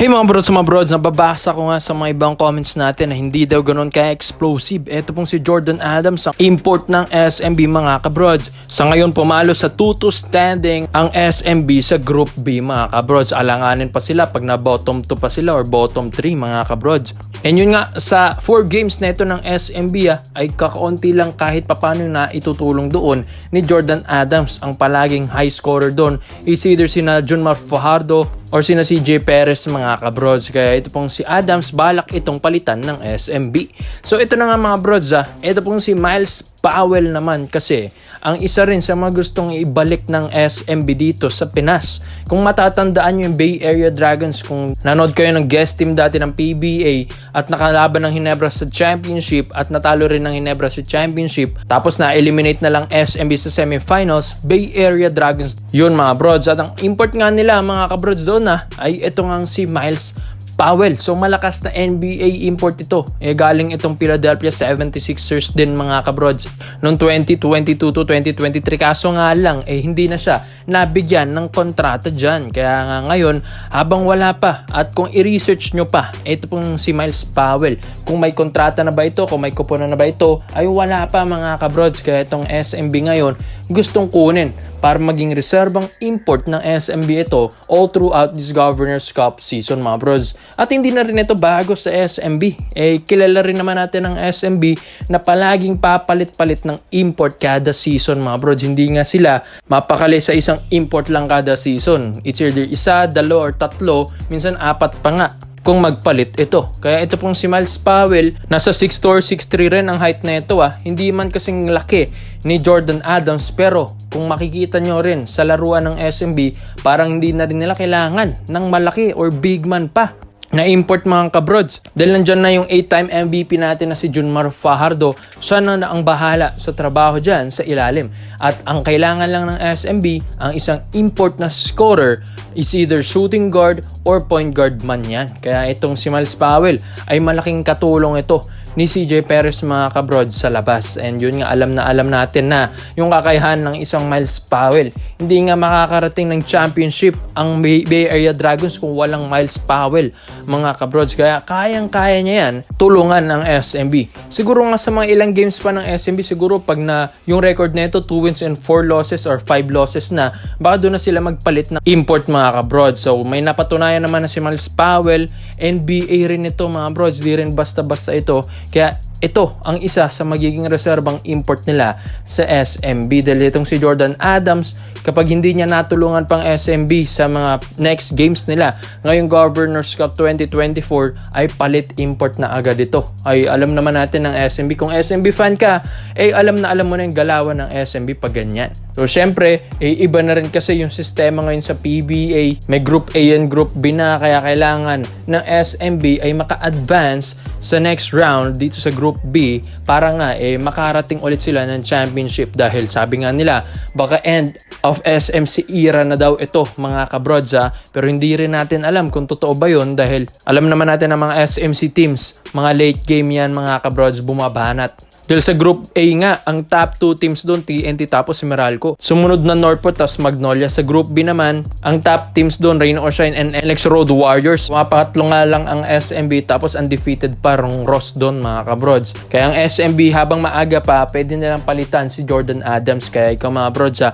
Hey mga brods, nababasa ko nga sa mga ibang comments natin na hindi daw ganun ka-explosive. Ito pong si Jordan Adams, ang import ng SMB mga kabrods. Sa ngayon pumalo sa 2-2 standing ang SMB sa Group B mga kabrods. Alanganin pa sila pag na bottom 2 pa sila or bottom 3 mga kabrods. And yun nga, sa 4 games na ito ng SMB ay kakaunti lang kahit papano na itutulong doon ni Jordan Adams. Ang palaging high scorer doon is either sina Junmar Fajardo or sina CJ Perez mga kabrods. Kaya ito pong si Adams balak itong palitan ng SMB. So ito na nga mga brods ito pong si Myles Powell naman kasi ang isa rin sa mga gustong ibalik ng SMB dito sa Pinas. Kung matatandaan nyo yung Bay Area Dragons, kung nanood kayo ng guest team dati ng PBA at nakalaban ng Ginebra sa championship at natalo rin ng Ginebra sa championship tapos na-eliminate na lang SMB sa semifinals, Bay Area Dragons yun mga brods. At ang import nga nila mga kabrods doon ay ito nga si Myles Powell. So malakas na NBA import ito. Galing itong Philadelphia 76ers din mga kabrods noong 2022 to 2023. Kaso nga lang hindi na siya nabigyan ng kontrata dyan. Kaya nga ngayon habang wala pa at kung i-research nyo pa ito pong si Myles Powell, kung may kontrata na ba ito, kung may kuponan na ba ito, ay wala pa mga kabrods. Kaya itong SMB ngayon gustong kunin para maging reserbang import ng SMB ito all throughout this Governor's Cup season mga bros. At hindi na rin ito bago sa SMB. Kilala rin naman natin ng SMB na palaging papalit-palit ng import kada season mga bros. Hindi nga sila mapakali sa isang import lang kada season. It's either isa, dalawa, or tatlo, minsan apat pa nga kung magpalit ito. Kaya ito pong si Myles Powell, nasa 6'2 or 6'3 rin ang height na ito Hindi man kasing laki ni Jordan Adams, pero kung makikita nyo rin sa laruan ng SMB, parang hindi na rin nila kailangan ng malaki or big man pa na import mga kabrods. Dahil nandyan na yung 8-time MVP natin na si Junmar Fajardo, siya na ang bahala sa trabaho dyan sa ilalim. At ang kailangan lang ng SMB, ang isang import na scorer is either shooting guard or point guard man yan. Kaya itong si Myles Powell ay malaking katulong ito ni CJ Perez mga kabrods sa labas. And yun nga, alam natin na yung kakayahan ng isang Myles Powell. Hindi nga makakarating ng championship ang Bay Area Dragons kung walang Myles Powell mga kabrods. Kaya kayang-kaya niya yan tulungan ng SMB. Siguro nga sa mga ilang games pa ng SMB, siguro pag na yung record na ito 2 wins and 4 losses or 5 losses na, baka doon na sila magpalit ng import mga kabrods. So may napatunayan naman na si Myles Powell, NBA rin ito mga brods, di rin basta-basta ito. Kaya ito ang isa sa magiging reserbang import nila sa SMB. Dahil itong si Jordan Adams, kapag hindi niya natulungan pang SMB sa mga next games nila ngayong Governor's Cup 2024, ay palit import na agad ito. Ay alam naman natin ng SMB. Kung SMB fan ka, alam mo na yung galawan ng SMB pag ganyan. So syempre, iba na rin kasi yung sistema ngayon sa PBA. May Group A and Group B na, kaya kailangan ng SMB ay maka-advance sa next round dito sa Group B para nga makarating ulit sila ng championship. Dahil sabi nga nila, baka end of SMC era na daw ito mga kabrods pero hindi rin natin alam kung totoo ba yun, dahil alam naman natin na mga SMC teams, mga late game yan mga kabrods, bumabanat. Dahil sa Group A nga, ang top 2 teams doon, TNT tapos si Meralco. Sumunod na Northport tapos Magnolia. Sa Group B naman, ang top teams doon, Reino or Shine and NLX Road Warriors. Mga pangatlo nga lang ang SMB tapos undefeated pa rong Ross doon mga kabrods. Kaya ang SMB habang maaga pa, pwede nilang palitan si Jordan Adams. Kaya ikaw mga brods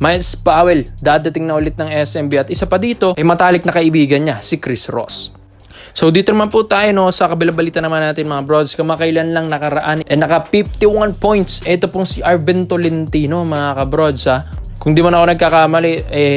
Myles Powell, dadating na ulit ng SMB. At isa pa dito, ay matalik na kaibigan niya, si Chris Ross. So dito naman po tayo sa kabilang balita naman natin mga brods. Kamakailan lang nakaraan naka 51 points. Ito pong si Arvin Tolentino mga kabrods Kung di man ako nagkakamali,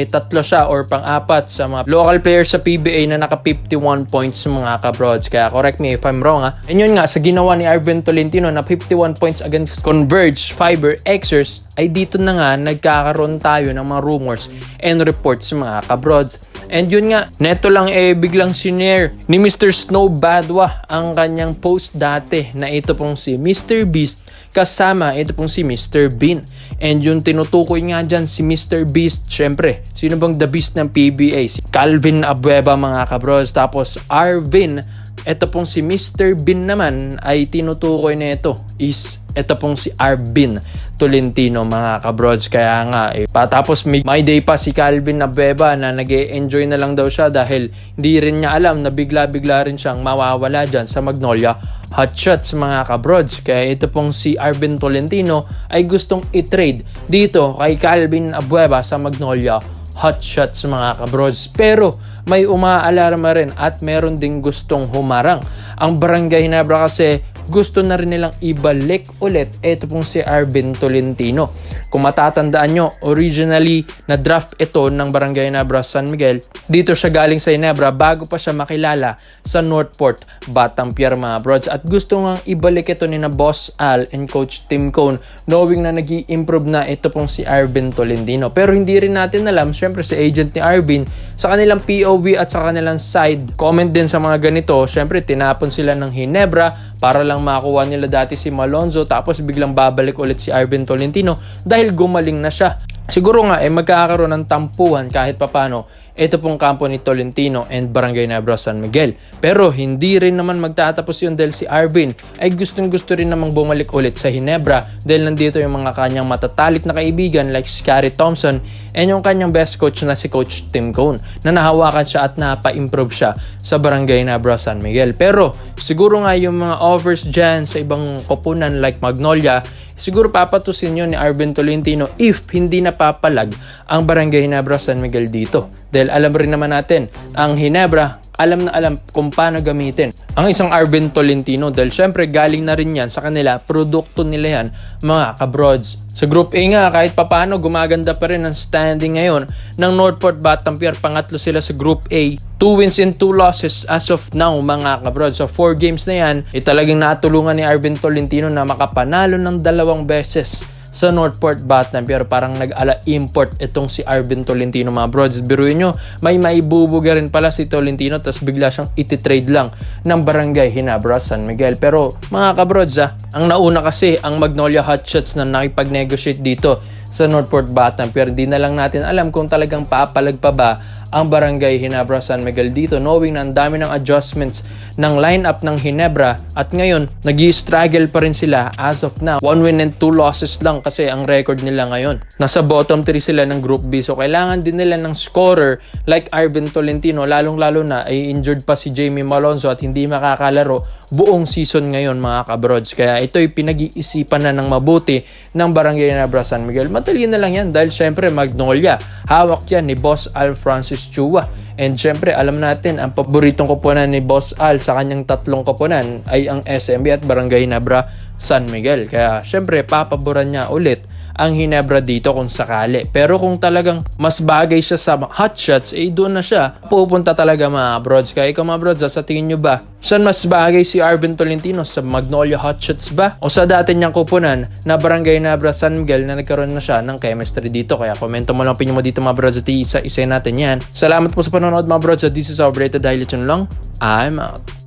tatlo siya or pang-apat sa mga local players sa PBA na naka 51 points mga kabrods. Kaya correct me if I'm wrong And yun nga, sa ginawa ni Arvin Tolentino na 51 points against Converge, Fiber, Xers, ay dito na nga nagkakaroon tayo ng mga rumors and reports mga kabrods. And yun nga, neto lang biglang sinare ni Mr. Snow Badwa ang kanyang post dati na ito pong si Mr. Beast kasama ito pong si Mr. Bean. And yung tinutukoy nga dyan si Mr. Beast, syempre, sino bang the beast ng PBA? Si Calvin Abueva mga kabros, tapos Arvin Ito pong si Mr. Bean naman ay tinutukoy na ito is ito pong si Arvin Tolentino mga kabrods. Kaya nga patapos may day pa si Calvin Abueva na nag-e-enjoy na lang daw siya dahil hindi rin niya alam na bigla-bigla rin siyang mawawala dyan sa Magnolia Hotshots mga kabrods. Kaya ito pong si Arvin Tolentino ay gustong i-trade dito kay Calvin Abueva sa Magnolia Hotshots mga kabrods. Pero may umaalarma rin at meron ding gustong humarang. Ang Barangay Ginebra kasi gusto na rin nilang ibalik ulit ito pong si Arvin Tolentino. Kung matatandaan nyo, originally na draft ito ng Barangay Ginebra San Miguel. Dito siya galing sa Ginebra bago pa siya makilala sa Northport Batampier mga brods. At gusto nga ibalik ito ni na Boss Al and Coach Tim Cone knowing na nag-i-improve na ito pong si Arvin Tolentino. Pero hindi rin natin alam, syempre si agent ni Arvin sa kanilang POV at sa kanilang side comment din sa mga ganito. Syempre tinapon sila ng Ginebra para lang makuha nila dati si Malonzo tapos biglang babalik ulit si Arvin Tolentino dahil gumaling na siya. Siguro nga magkakaroon ng tampuhan kahit papano ito pong kampo ni Tolentino and Barangay Ginebra San Miguel. Pero hindi rin naman magtatapos yun dahil si Arvin ay gustong-gusto rin namang bumalik ulit sa Ginebra dahil nandito yung mga kanyang matatalik na kaibigan like si Scary Thompson and yung kanyang best coach na si Coach Tim Cone na nahawakan siya at napa-improve siya sa Barangay Ginebra San Miguel. Pero siguro nga yung mga offers dyan sa ibang koponan like Magnolia, siguro papatusin yun ni Arvin Tolentino if hindi napapalag ang Barangay Ginebra San Miguel dito. Dahil alam rin naman natin, ang Ginebra, alam na alam kung paano gamitin ang isang Arvin Tolentino dahil syempre galing na rin yan sa kanila, produkto nila yan mga kabrods. Sa Group A nga, kahit papano gumaganda pa rin ang standing ngayon ng Northport Batampier. Pangatlo sila sa Group A, 2 wins and 2 losses as of now mga kabrods. So 4 games na yan, talagang natulungan ni Arvin Tolentino na makapanalo ng 2 beses sa Northport Batampier. Parang nag-ala import itong si Arvin Tolentino mga brods. Biruin nyo, may maibubuga rin pala si Tolentino tapos bigla siyang iti-trade lang ng Barangay Ginebra San Miguel. Pero mga kabrods ang nauna kasi ang Magnolia Hotshots na nakipag-negotiate dito sa Northport Batampier. Di na lang natin alam kung talagang papalag pa ba ang Barangay Ginebra San Miguel dito knowing na ang dami ng adjustments ng lineup ng Ginebra at ngayon nag-i-struggle pa rin sila as of now. 1 win and 2 losses lang kasi ang record nila ngayon. Nasa bottom 3 sila ng Group B, so kailangan din nila ng scorer like Arvin Tolentino, lalong-lalo na ay injured pa si Jamie Malonzo at hindi makakalaro buong season ngayon mga kabrods. Kaya ito'y pinag-iisipan na ng mabuti ng Barangay Ginebra San Miguel. Matalino na lang yan dahil syempre Magnolia, hawak yan ni Boss Al Francis Chua. And syempre alam natin ang paboritong koponan ni Boss Al sa kanyang 3 koponan ay ang SMB at Barangay Ginebra San Miguel. Kaya syempre papaboran niya ulit ang Ginebra dito kung sakali. Pero kung talagang mas bagay siya sa hotshots, doon na siya pupunta talaga mga brods. Kaya ikaw mga brods, sa tingin nyo ba, saan mas bagay si Arvin Tolentino? Sa Magnolia Hotshots ba? O sa dati niyang kupunan na Barangay Ginebra San Miguel na nagkaroon na siya ng chemistry dito? Kaya komento mo lang opinion mo dito mga brods at isa-isa natin yan. Salamat po sa panonood mga brods at this is our Brated Highlights lang. I'm out.